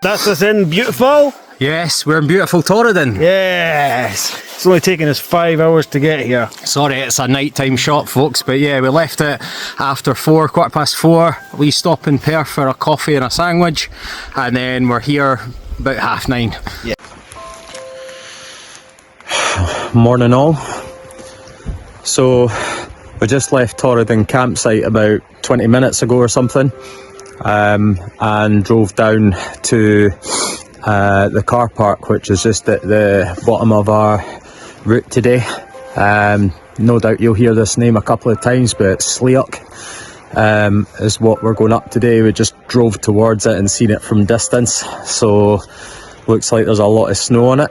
That's us in beautiful. Yes, we're in beautiful Torridon. Yes. It's only taken us 5 hours to get here. Sorry, it's a nighttime shot, folks, but yeah, we left it after 4, quarter past 4. We stop in Perth for a coffee and a sandwich, and then we're here about 9:30. Yeah. Morning all. So we just left Torridon campsite about 20 minutes ago or something, and drove down to the car park, which is just at the bottom of our route today. No doubt you'll hear this name a couple of times, but Slioch is what we're going up today. We just drove towards it and seen it from distance, so looks like there's a lot of snow on it.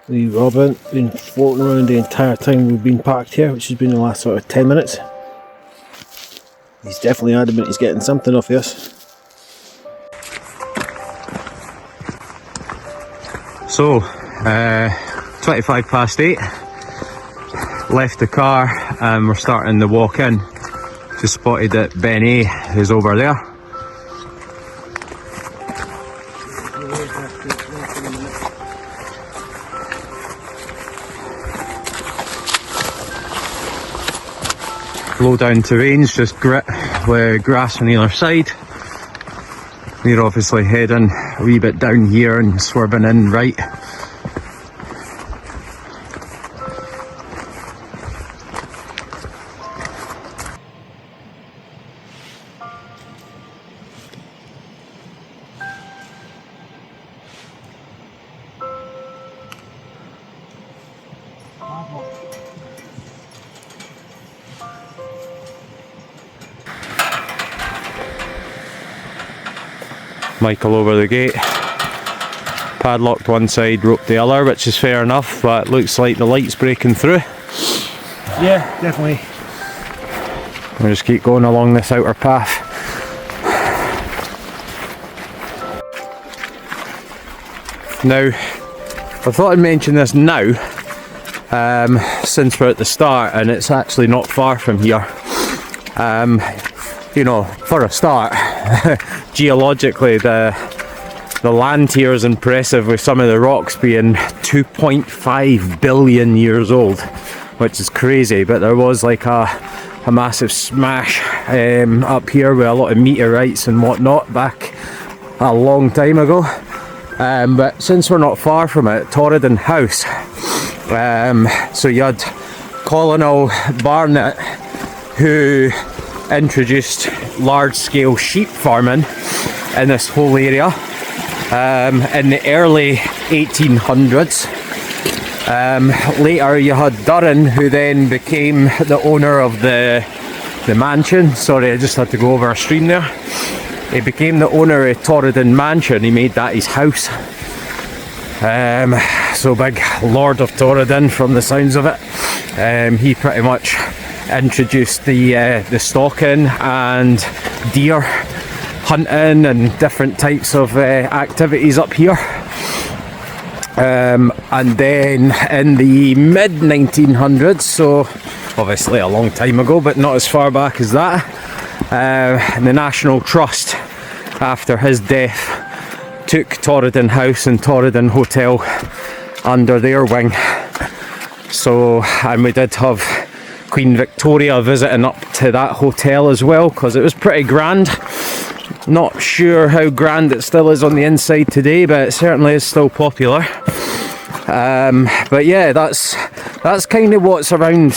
The Robin been floating around the entire time we've been parked here, which has been the last sort of 10 minutes. He's definitely adamant he's getting something off this. So, 25 past 8, left the car and we're starting the walk in. Just spotted that Ben A is over there. Low down terrains, just grit with grass on either side. We're obviously heading a wee bit down here and swerving in right. Michael over the gate, padlocked one side, roped the other, which is fair enough, but looks like the light's breaking through. Yeah, definitely. We'll just keep going along this outer path. Now, I thought I'd mention this now, since we're at the start, and it's actually not far from here. You know, for a start, geologically the land here is impressive, with some of the rocks being 2.5 billion years old, which is crazy. But there was like a massive smash up here with a lot of meteorites and whatnot back a long time ago. But since we're not far from it, Torridon House, so you had Colonel Barnett, who introduced large-scale sheep farming in this whole area in the early 1800s. Later you had Durran, who then became the owner of the mansion. Sorry, I just had to go over a stream there. He became the owner of Torridon Mansion. He made that his house. So big Lord of Torridon from the sounds of it. He pretty much introduced the stalking and deer hunting and different types of activities up here. And then in the mid 1900s, so obviously a long time ago, but not as far back as that, the National Trust, after his death, took Torridon House and Torridon Hotel under their wing. So, and we did have Queen Victoria visiting up to that hotel as well, because it was pretty grand. Not sure how grand it still is on the inside today, but it certainly is still popular. But yeah, that's kind of what's around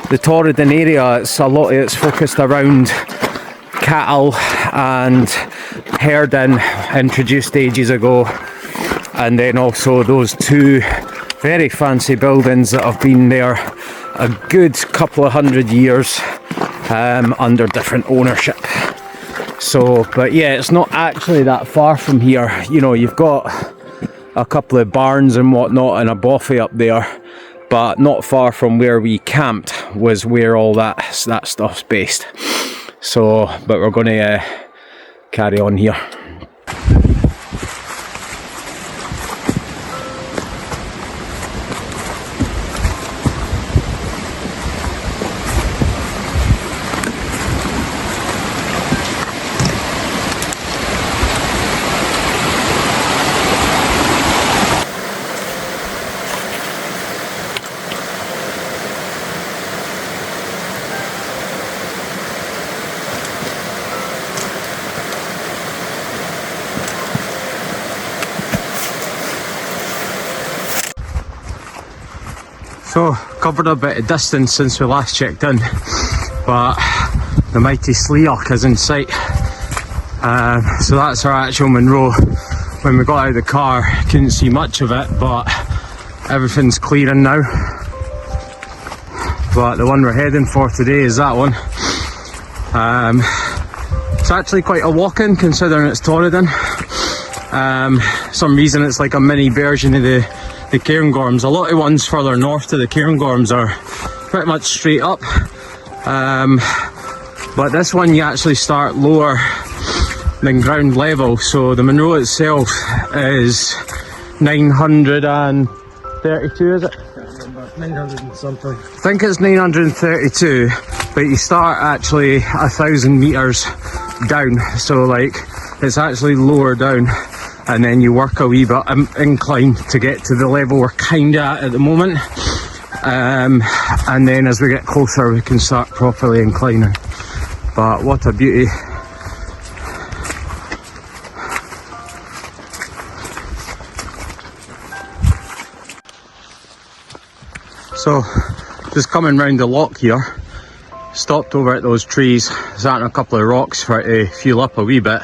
the Torridon area. It's a lot of it's focused around cattle and herding, introduced ages ago, and then also those two very fancy buildings that have been there a good couple of hundred years under different ownership. So, but yeah, it's not actually that far from here. You know, you've got a couple of barns and whatnot and a bothy up there, but not far from where we camped was where all that stuff's based. So, but we're going to carry on here. So, covered a bit of distance since we last checked in, but the mighty Slioch is in sight. So that's our actual Munro. When we got out of the car, couldn't see much of it, but everything's clearing now. But the one we're heading for today is that one. It's actually quite a walk-in considering it's Torridon. Some reason it's like a mini version of the Cairngorms. A lot of ones further north to the Cairngorms are pretty much straight up. But this one you actually start lower than ground level, so the Munro itself is 932, is it? 900 and something. I think it's 932, but you start actually 1,000 meters down, so like it's actually lower down, and then you work a wee bit incline to get to the level we're kind of at the moment, and then as we get closer we can start properly inclining. But what a beauty. So, just coming round the loch here, stopped over at those trees, sat on a couple of rocks for it to fuel up a wee bit.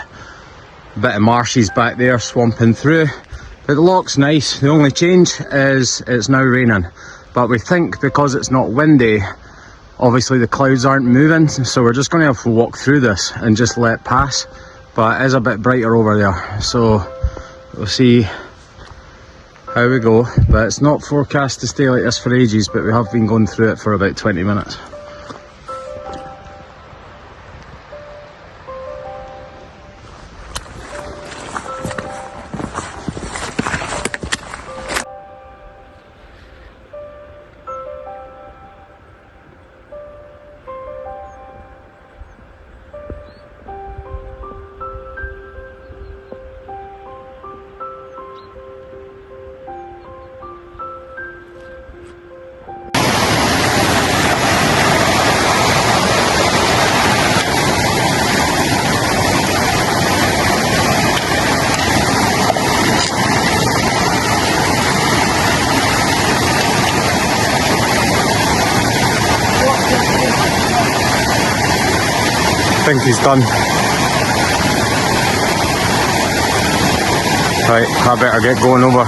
A bit of marshes back there swamping through, but the loch's nice. The only change is it's now raining, but we think because it's not windy, obviously the clouds aren't moving, so we're just going to have to walk through this and just let it pass. But it is a bit brighter over there, so we'll see how we go. But it's not forecast to stay like this for ages, but we have been going through it for about 20 minutes. I think he's done. Right, I better get going over.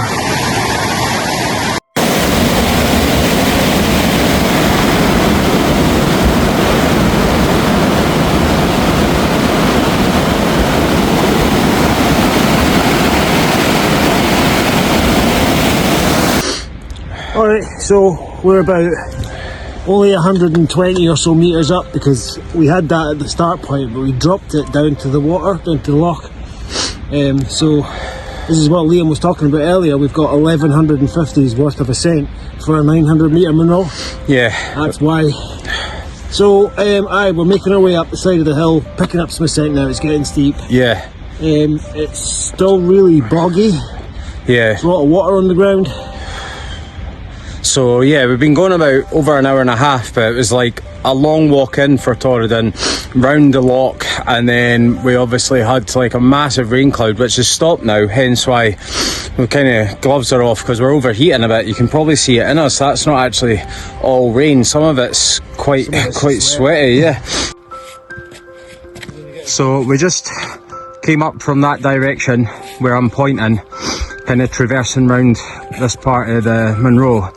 Alright, so we're about only 120 or so meters up, because we had that at the start point, but we dropped it down to the water, down to the loch. So this is what Liam was talking about earlier. We've got 1150s worth of ascent for a 900 metre Munro. Yeah, that's why. So we're making our way up the side of the hill, picking up some ascent now. It's getting steep. Yeah. It's still really boggy. Yeah. There's a lot of water on the ground. So yeah, we've been going about over an hour and a half, but it was like a long walk in for Torridon, round the loch, and then we obviously had like a massive rain cloud, which has stopped now, hence why we kind of gloves are off, because we're overheating a bit. You can probably see it in us. That's not actually all rain, some of it's quite sweaty, yeah. So we just came up from that direction where I'm pointing, kind of traversing round this part of the Munro,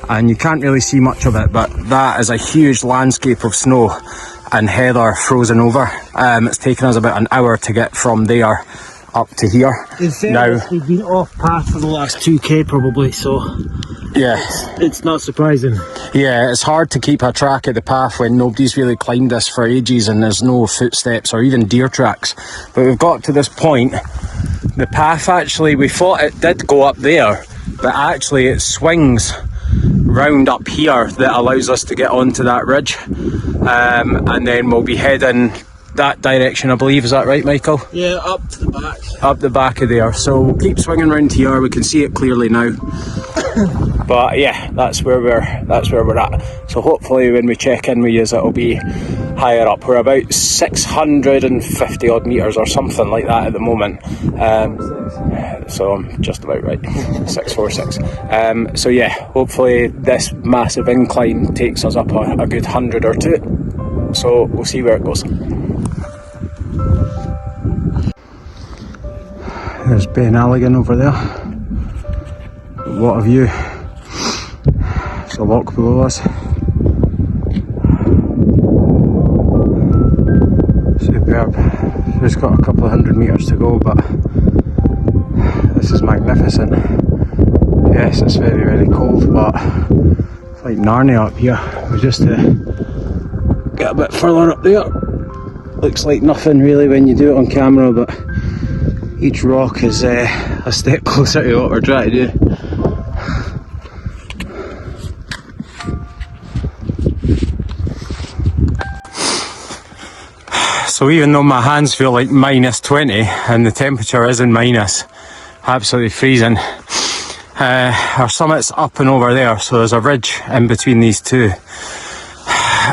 and you can't really see much of it, but that is a huge landscape of snow and heather frozen over. It's taken us about an hour to get from there up to here. In fairness, we've been off path for the last 2k probably, so yeah, it's not surprising. Yeah, it's hard to keep a track of the path when nobody's really climbed this for ages and there's no footsteps or even deer tracks. But we've got to this point. The path actually, we thought it did go up there, but actually it swings round up here that allows us to get onto that ridge, and then we'll be heading that direction, I believe. Is that right, Michael? Yeah, up to the back. Up the back of there. So we'll keep swinging round here. We can see it clearly now. But yeah, that's where we're at. So hopefully when we check in with you, it'll be higher up. We're about 650 odd metres or something like that at the moment. So I'm just about right, 646. So yeah, hopefully this massive incline takes us up a good 100 or two. So we'll see where it goes. There's Ben Alligan over there. What a view. Slioch below us. Superb. Just got a couple of 100 metres to go, but this is magnificent. Yes, it's very, very cold, but it's like Narnia up here. We just get a bit further up there. Looks like nothing really when you do it on camera, but each rock is a step closer to what we're trying to do. So even though my hands feel like minus 20 and the temperature isn't minus, absolutely freezing, our summit's up and over there, so there's a ridge in between these two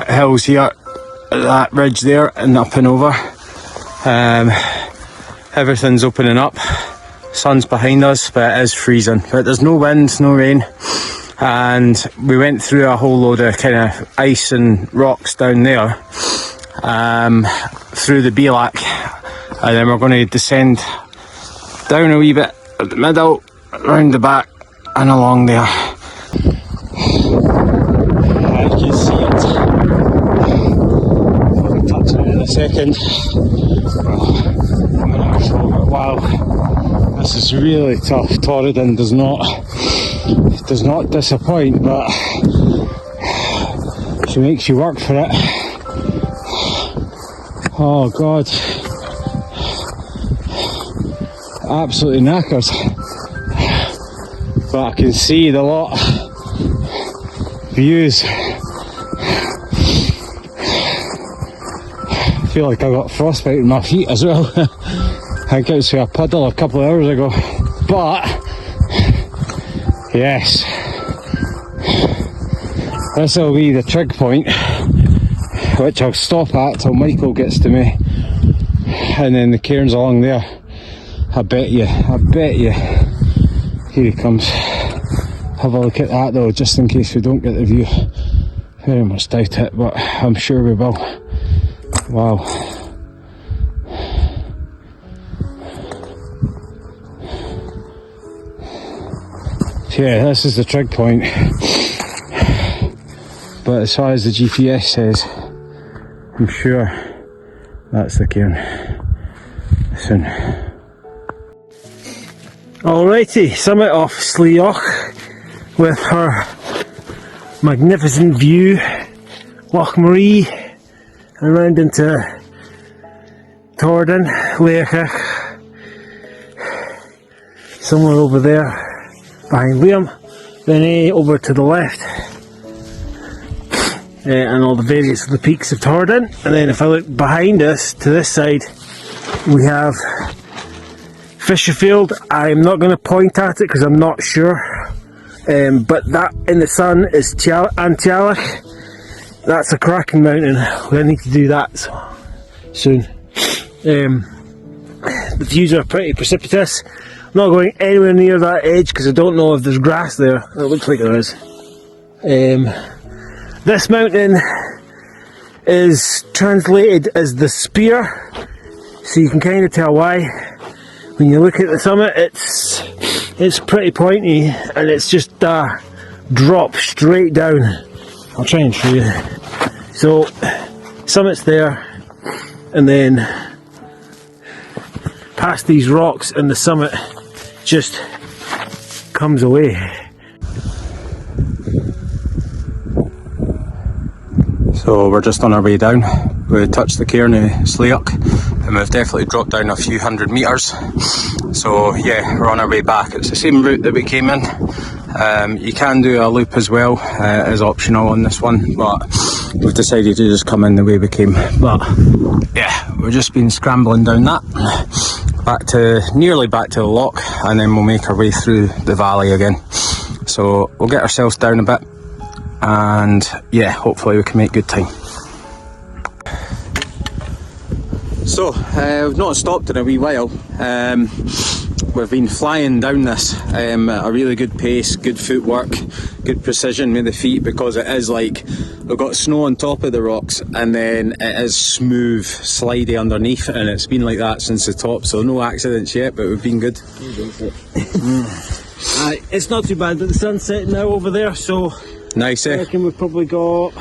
hills here, that ridge there and up and over. Everything's opening up, sun's behind us, but it is freezing, but there's no wind, no rain, and we went through a whole load of kind of ice and rocks down there, through the Slioch, and then we're going to descend down a wee bit at the middle, round the back and along there. I can see it. I'll touch it in a second. Wow, this is really tough. Torridon does not disappoint, but she makes you work for it. Oh God, absolutely knackered, but I can see the lot views. I feel like I got frostbite in my feet as well. I think it was a puddle a couple of hours ago, but yes, this will be the trig point, which I'll stop at till Michael gets to me, and then the cairns along there. I bet you, here he comes. Have a look at that though, just in case we don't get the view. Very much doubt it, but I'm sure we will. Wow. Yeah, this is the trig point, but as far as the GPS says, I'm sure that's the cairn. Soon. Alrighty, summit of Slioch with her magnificent view, Loch Marie, and round into Torridon, Slioch, somewhere over there behind Liam, then over to the left, and all the various of the peaks of Torridon. And then if I look behind us to this side, we have Fisherfield. I'm not going to point at it because I'm not sure, but that in the sun is Slioch. That's a cracking mountain. We're going to need to do that soon. The views are pretty precipitous. I'm not going anywhere near that edge because I don't know if there's grass there. It looks like there is. This mountain is translated as the Spear, so you can kind of tell why. When you look at the summit, it's pretty pointy and it's just drop straight down. I'll try and show you. So summit's there, and then past these rocks and the summit just comes away. So we're just on our way down. We touched the cairn of Slioch and we've definitely dropped down a few 100 metres. So yeah, we're on our way back. It's the same route that we came in. You can do a loop as well, as optional on this one, but we've decided to just come in the way we came. But yeah, we've just been scrambling down that, nearly back to the loch, and then we'll make our way through the valley again. So we'll get ourselves down a bit, and yeah, hopefully we can make good time. So, we've not stopped in a wee while. We've been flying down this at a really good pace, good footwork, good precision with the feet, because it is like we've got snow on top of the rocks and then it is smooth, slidey underneath, and it's been like that since the top, so no accidents yet, but we've been good. It's not too bad, but the sun's setting now over there, so Nice, I eh? reckon we've probably got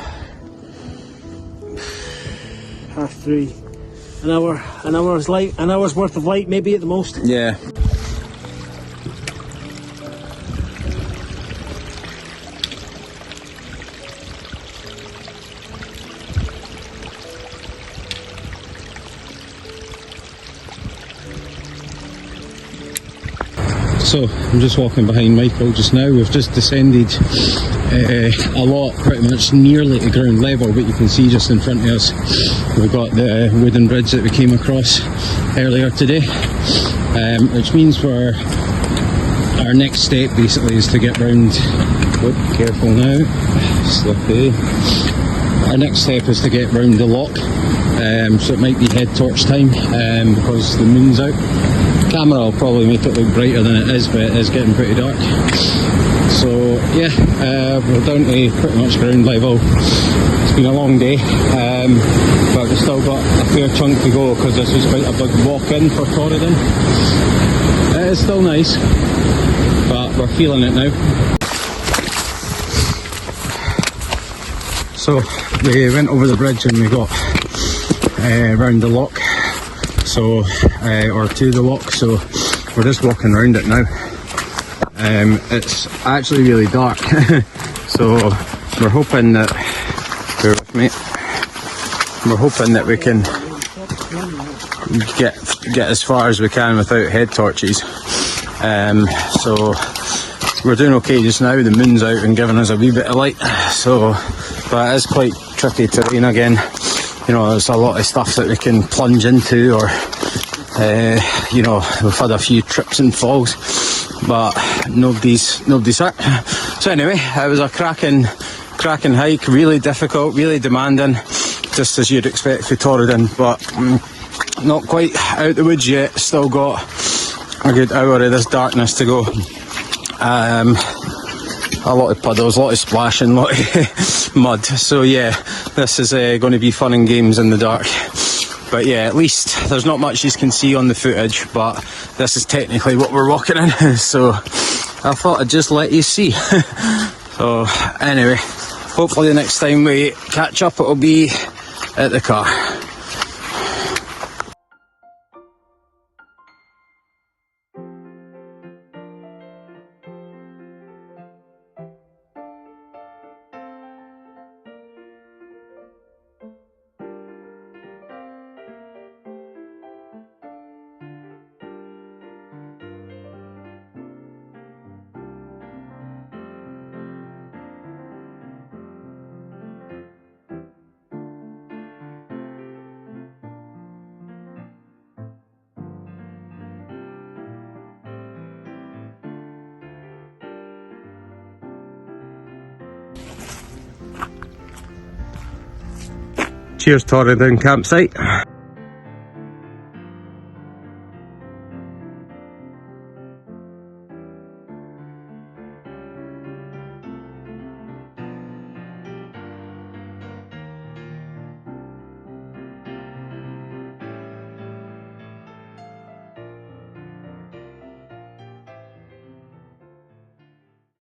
3:30. An hour's worth of light maybe at the most. Yeah. So I'm just walking behind Michael just now. We've just descended a lot, pretty much nearly to ground level, but you can see just in front of us we've got the wooden bridge that we came across earlier today, which means our next step basically is to get round. Whoop, careful now, slippy. Our next step is to get round the loch, so it might be head torch time because the moon's out. Camera will probably make it look brighter than it is, but it is getting pretty dark. So yeah, we're down to pretty much ground level. It's been a long day, but we've still got a fair chunk to go because this was quite a big walk in for Torridon. It is still nice, but we're feeling it now. So we went over the bridge and we got round the loch. So, or to the loch, so we're just walking around it now. It's actually really dark, so we're hoping that, bear with me, we're hoping that we can get as far as we can without head torches. So we're doing okay just now. The moon's out and giving us a wee bit of light, so, but it is quite tricky terrain again. You know, there's a lot of stuff that we can plunge into, or you know, we've had a few trips and falls, but nobody's hurt. So anyway, it was a cracking hike, really difficult, really demanding, just as you'd expect for Torridon, but not quite out the woods yet. Still got a good hour of this darkness to go. A lot of puddles, a lot of splashing, a lot of mud. So yeah, this is going to be fun and games in the dark. But yeah, at least there's not much you can see on the footage, but this is technically what we're walking in. So I thought I'd just let you see. So anyway, hopefully the next time we catch up it'll be at the car. Cheers, Torridon campsite.